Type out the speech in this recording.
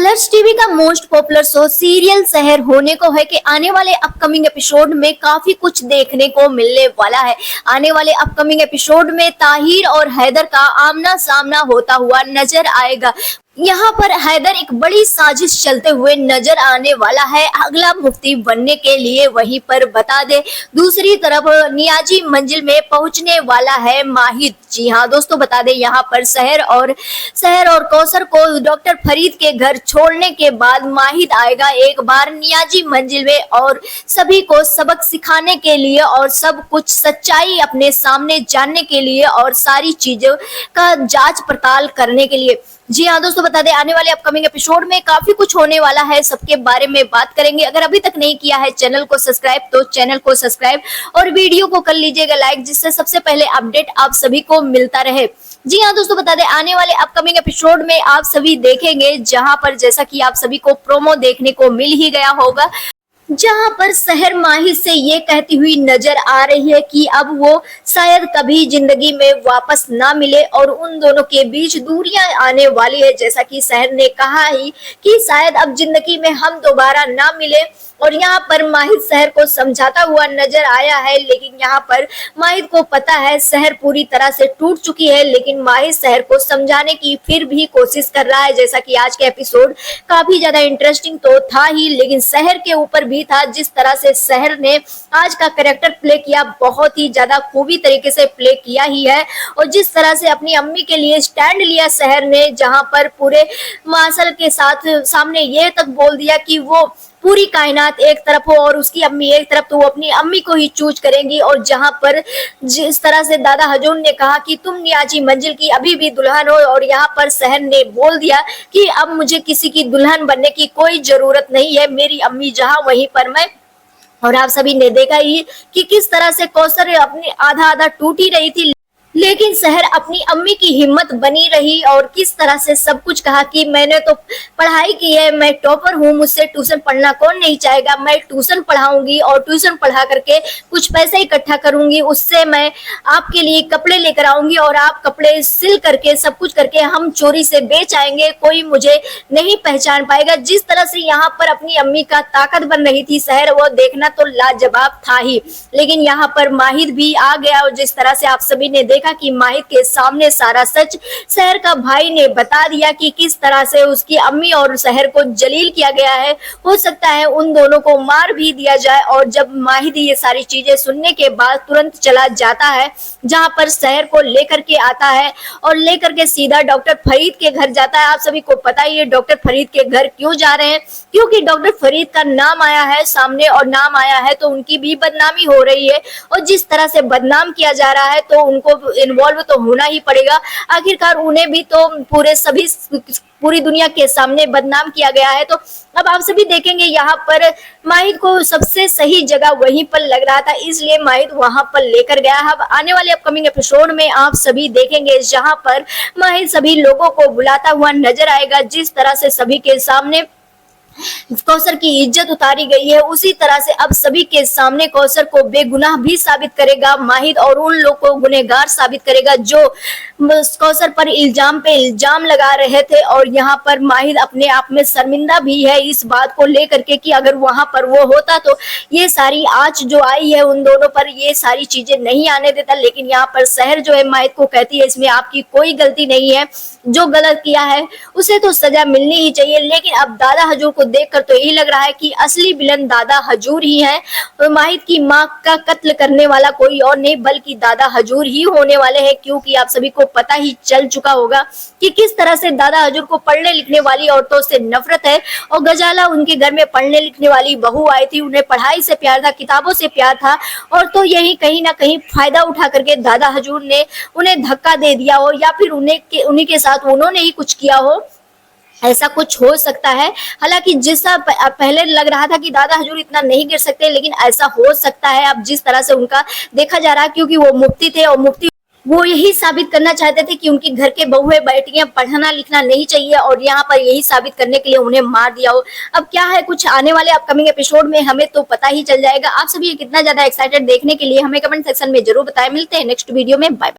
Colors TV का most popular show serial शहर होने को है कि आने वाले अपकमिंग एपिसोड में काफी कुछ देखने को मिलने वाला है। आने वाले अपकमिंग एपिसोड में ताहिर और हैदर का आमना सामना होता हुआ नजर आएगा। यहाँ पर हैदर एक बड़ी साजिश चलते हुए नजर आने वाला है अगला मुफ्ती बनने के लिए। वहीं पर बता दे दूसरी तरफ नियाजी मंजिल में पहुंचने वाला है माहिद। जी हाँ दोस्तों, बता दे यहाँ पर शहर और कौसर को डॉक्टर फरीद के घर छोड़ने के बाद माहिद आएगा एक बार नियाजी मंजिल में और सभी को सबक सिखाने के लिए और सब कुछ सच्चाई अपने सामने जानने के लिए और सारी चीजों का जांच पड़ताल करने के लिए। जी हाँ दोस्तों, बता दें आने वाले अपकमिंग एपिसोड में काफी कुछ होने वाला है, सबके बारे में बात करेंगे। अगर अभी तक नहीं किया है चैनल को सब्सक्राइब तो चैनल को सब्सक्राइब और वीडियो को कर लीजिएगा लाइक, जिससे सबसे पहले अपडेट आप सभी को मिलता रहे। जी हाँ दोस्तों, बता दें आने वाले अपकमिंग एपिसोड में आप सभी देखेंगे जहां पर जैसा कि आप सभी को प्रोमो देखने को मिल ही गया होगा, जहां पर शहर माहिद से ये कहती हुई नजर आ रही है कि अब वो शायद कभी जिंदगी में वापस ना मिले और उन दोनों के बीच दूरियां आने वाली है। जैसा कि शहर ने कहा ही कि शायद अब जिंदगी में हम दोबारा ना मिले और यहाँ पर माहिद शहर को समझाता हुआ नजर आया है। लेकिन यहाँ पर माहिद को पता है शहर पूरी तरह से टूट चुकी है, लेकिन माहिद शहर को समझाने की फिर भी कोशिश कर रहा है। जैसा कि आज के एपिसोड काफी ज्यादा इंटरेस्टिंग तो था ही, लेकिन शहर के ऊपर भी था। जिस तरह से शहर ने आज का कैरेक्टर प्ले किया, बहुत ही ज्यादा खूबी तरीके से प्ले किया ही है। और जिस तरह से अपनी अम्मी के लिए स्टैंड लिया शहर ने, जहां पर पूरे माशल के साथ सामने ये तक बोल दिया कि वो पूरी कायनात एक तरफ हो और उसकी अम्मी एक तरफ, तो वो अपनी अम्मी को ही चूज करेंगी। और जहां पर जिस तरह से दादा हजूर ने कहा कि तुम नियाजी मंजिल की अभी भी दुल्हन हो, और यहाँ पर शहर ने बोल दिया कि अब मुझे किसी की दुल्हन बनने की कोई जरूरत नहीं है, मेरी अम्मी जहां वहीं पर मैं। और आप सभी ने देखा ही कि किस तरह से कौसर अपनी आधा आधा टूट ही रही थी, लेकिन शहर अपनी अम्मी की हिम्मत बनी रही और किस तरह से सब कुछ कहा कि मैंने तो पढ़ाई की है, मैं टॉपर हूँ, मुझसे ट्यूशन पढ़ना कौन नहीं चाहेगा, मैं ट्यूशन पढ़ाऊंगी और ट्यूशन पढ़ा करके कुछ पैसे इकट्ठा करूंगी, उससे मैं आपके लिए कपड़े लेकर आऊंगी और आप कपड़े सिल करके सब कुछ करके हम चोरी से बेच आएंगे, कोई मुझे नहीं पहचान पाएगा। जिस तरह से यहाँ पर अपनी अम्मी का ताकत बन रही थी शहर, वो देखना तो लाजवाब था ही। लेकिन यहाँ पर माहिद भी आ गया और जिस तरह से आप सभी ने देखा कि माहिद के सामने सारा सच शहर का भाई ने बता दिया कि किस तरह से उसकी अम्मी और शहर को जलील किया गया है। हो सकता है उन दोनों को मार भी दिया जाए। और जब माहिद ये सारी चीजें सुनने के बाद तुरंत चला जाता है जहां पर शहर को लेकर के आता है और लेकर के सीधा डॉक्टर फरीद के घर जाता है। आप सभी को पता ही है डॉक्टर फरीद के घर क्यों जा रहे हैं, क्योंकि डॉक्टर फरीद का नाम आया है सामने और नाम आया है तो उनकी भी बदनामी हो रही है। और जिस तरह से बदनाम किया जा रहा है तो उनको इन्वॉल्व तो होना ही पड़ेगा, आखिरकार उन्हें भी तो पूरी दुनिया के सामने बदनाम किया गया है। तो अब आप सभी देखेंगे यहाँ पर माहिद को सबसे सही जगह वहीं पर लग रहा था, इसलिए माहिद वहां पर लेकर गया। अब आने वाले अपकमिंग एपिसोड में आप सभी देखेंगे जहां पर माहिद सभी लोगों को बुलाता हुआ नजर आएगा। जिस तरह से सभी के सामने कौसर की इज्जत उतारी गई है, उसी तरह से अब सभी के सामने कौसर को बेगुनाह भी साबित करेगा माहिद और उन लोग को गुनहगार साबित करेगा जो कौसर पर इल्जाम पे इल्जाम लगा रहे थे। और यहाँ पर माहिद अपने आप में शर्मिंदा भी है इस बात को लेकर के कि अगर वहां पर वो होता तो ये सारी आंच जो आई है उन दोनों पर, ये सारी चीजें नहीं आने देता। लेकिन यहाँ पर शहर जो है माहिद को कहती है इसमें आपकी कोई गलती नहीं है, जो गलत किया है उसे तो सजा मिलनी ही चाहिए। लेकिन अब दादा हजूर को देखकर तो यही लग रहा है कि असली विलन दादा हजूर ही है और माहिद की मां का कत्ल करने वाला कोई और नहीं बल्कि दादा हजूर ही होने वाले हैं। क्योंकि आप सभी को पता ही चल चुका होगा कि किस तरह से दादा हजूर को पढ़ने लिखने वाली औरतों से नफरत है और गजाला उनके घर में पढ़ने लिखने वाली बहू आई थी, उन्हें पढ़ाई से प्यार था, किताबों से प्यार था। और तो यही कहीं ना कहीं फायदा उठा करके दादा हजूर ने उन्हें धक्का दे दिया हो या फिर उन्हीं के साथ उन्होंने ही कुछ किया हो, ऐसा कुछ हो सकता है। हालांकि जैसा पहले लग रहा था कि दादा हजूर इतना नहीं गिर सकते, लेकिन ऐसा हो सकता है अब जिस तरह से उनका देखा जा रहा है, क्योंकि वो मुफ्ती थे और मुफ्ती वो यही साबित करना चाहते थे कि उनकी घर के बहुएं बेटियां पढ़ना लिखना नहीं चाहिए और यहाँ पर यही साबित करने के लिए उन्हें मार दिया हो। अब क्या है कुछ आने वाले अपकमिंग एपिसोड में हमें तो पता ही चल जाएगा। आप सभी कितना ज्यादा एक्साइटेड देखने के लिए हमें कमेंट सेक्शन में जरूर बताएं। मिलते हैं नेक्स्ट वीडियो में, बाय बाय।